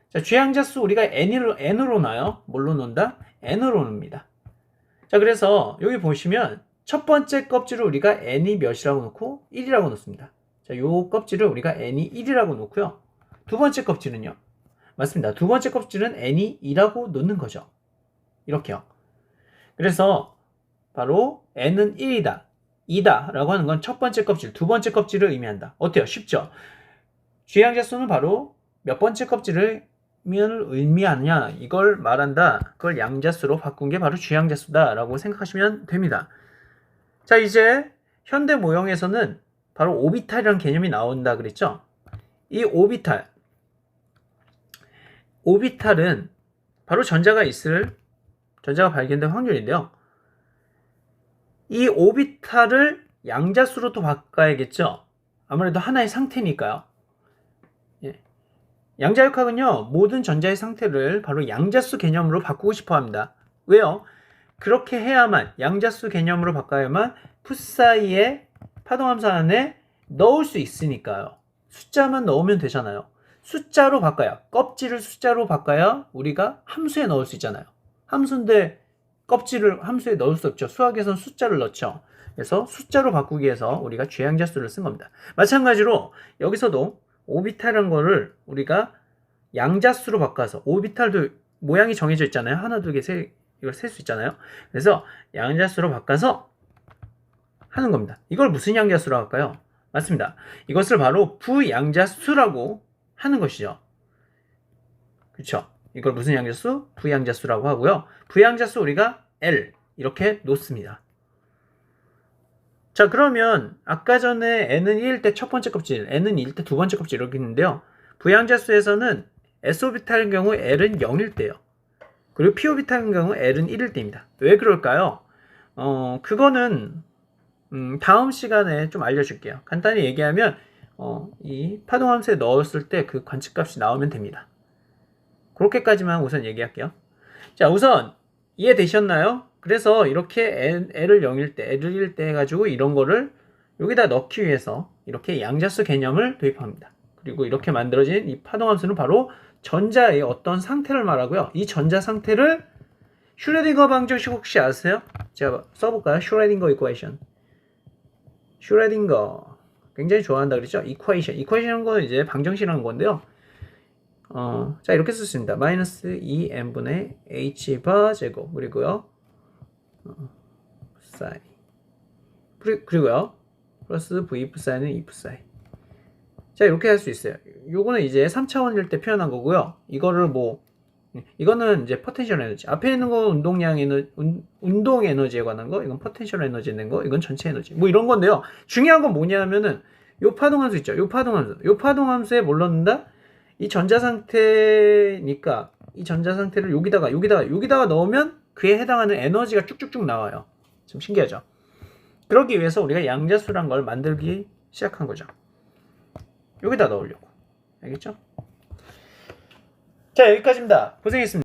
자, 주양자수 우리가 n으로 놔요. 뭘로 놓는다? n으로 놉니다. 자, 그래서 여기 보시면 첫 번째 껍질을 우리가 n이 몇이라고 놓고 1이라고 놓습니다. 자, 요 껍질을 우리가 n이 1이라고 놓고요. 두 번째 껍질은요. 맞습니다. 두 번째 껍질은 n이 2라고 놓는 거죠. 이렇게요. 그래서 바로 n은 1이다, 2다 라고 하는 건 첫 번째 껍질, 두 번째 껍질을 의미한다. 어때요? 쉽죠? 주양자수는 바로 몇 번째 껍질을 의미하느냐 이걸 말한다. 그걸 양자수로 바꾼 게 바로 주양자수다 라고 생각하시면 됩니다. 자, 이제 현대 모형에서는 바로 오비탈이라는 개념이 나온다 그랬죠. 이 오비탈은 바로 전자가 발견된 확률인데요. 이 오비탈을 양자수로 또 바꿔야겠죠. 아무래도 하나의 상태니까요. 예. 양자역학은요, 모든 전자의 상태를 바로 양자수 개념으로 바꾸고 싶어 합니다. 왜요? 그렇게 해야만, 양자수 개념으로 바꿔야만 풋사이의 파동함수 안에 넣을 수 있으니까요. 숫자만 넣으면 되잖아요. 숫자로 바꿔야, 껍질을 숫자로 바꿔야 우리가 함수에 넣을 수 있잖아요. 함수인데 껍질을 함수에 넣을 수 없죠. 수학에서는 숫자를 넣죠. 그래서 숫자로 바꾸기 위해서 우리가 주양자수를 쓴 겁니다. 마찬가지로 여기서도 오비탈이라는 거를 우리가 양자수로 바꿔서, 오비탈도 모양이 정해져 있잖아요. 하나, 두 개, 세, 이걸 셀 수 있잖아요. 그래서 양자수로 바꿔서 하는 겁니다. 이걸 무슨 양자수라고 할까요? 맞습니다. 이것을 바로 부양자수라고 하는 것이죠. 그렇죠? 이걸 무슨 양자수? 부양자수라고 하고요. 부양자수 우리가 L 이렇게 놓습니다. 자, 그러면 아까 전에 n은 1일 때 첫 번째 껍질, n은 2일 때 두 번째 껍질 이렇게 있는데요. 부양자수에서는 s오비탈인 경우 L은 0일 때요. 그리고 p오비탈인 경우 L은 1일 때입니다. 왜 그럴까요? 그거는 다음 시간에 좀 알려줄게요. 간단히 얘기하면 이 파동함수에 넣었을 때 그 관측값이 나오면 됩니다. 그렇게까지만 우선 얘기할게요. 자, 우선 이해되셨나요? 그래서 이렇게 L을 0일 때, L을 1일 때 해가지고 이런 거를 여기다 넣기 위해서 이렇게 양자수 개념을 도입합니다. 그리고 이렇게 만들어진 이 파동함수는 바로 전자의 어떤 상태를 말하고요. 이 전자 상태를 슈레딩거 방정식 혹시 아세요? 제가 써볼까요? 슈레딩거 이퀘이션. 슈레딩거 굉장히 좋아한다 그랬죠? 이퀘이션은 건 이제 방정식이라는 건데요. 자, 이렇게 썼습니다. 마이너스 2n분의 h바 제곱 그리고요 사이 그리고요 플러스 v 사이는 2 사이. 자, 이렇게 할 수 있어요. 요거는 이제 3차원일 때 표현한 거고요. 이거는 이제 포텐셜 에너지. 앞에 있는 건 운동 에너지에 관한 거, 이건 포텐셜 에너지에 있는 거, 이건 전체 에너지. 뭐 이런 건데요. 중요한 건 뭐냐면은 요 파동함수 있죠. 요 파동함수에 뭘 넣는다? 이 전자 상태니까 이 전자 상태를 여기다가 넣으면 그에 해당하는 에너지가 쭉쭉쭉 나와요. 좀 신기하죠? 그러기 위해서 우리가 양자수란 걸 만들기 시작한 거죠. 여기다 넣으려고. 알겠죠? 자, 여기까지입니다. 고생했습니다.